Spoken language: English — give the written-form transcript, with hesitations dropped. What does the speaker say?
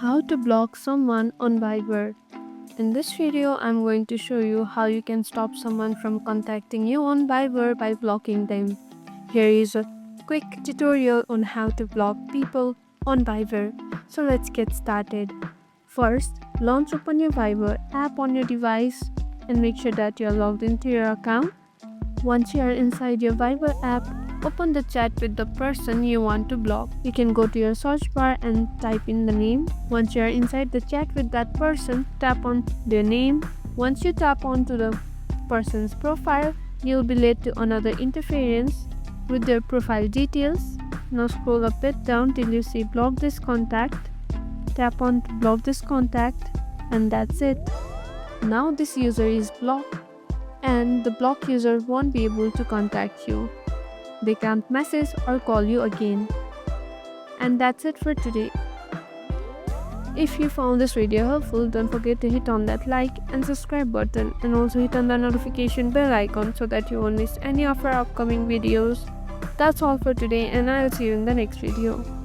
How to block someone on Viber. In this video, I'm going to show you how you can stop someone from contacting you on Viber by blocking them. Here is a quick tutorial on how to block people on Viber. So let's get started. First, launch open your Viber app on your device and make sure that you're logged into your account. Once you are inside your Viber app, open the chat with the person you want to block. You can go to your search bar and type in the name. Once you are inside the chat with that person, tap on their name. Once you tap onto the person's profile, you'll be led to another interference with their profile details. Now scroll a bit down till you see block this contact. Tap on to block this contact, and that's it. Now this user is blocked and the blocked user won't be able to contact you. They can't message or call you again. And that's it for today. If you found this video helpful, don't forget to hit on that like and subscribe button, and also hit on the notification bell icon so that you won't miss any of our upcoming videos. That's all for today, and I'll see you in the next video.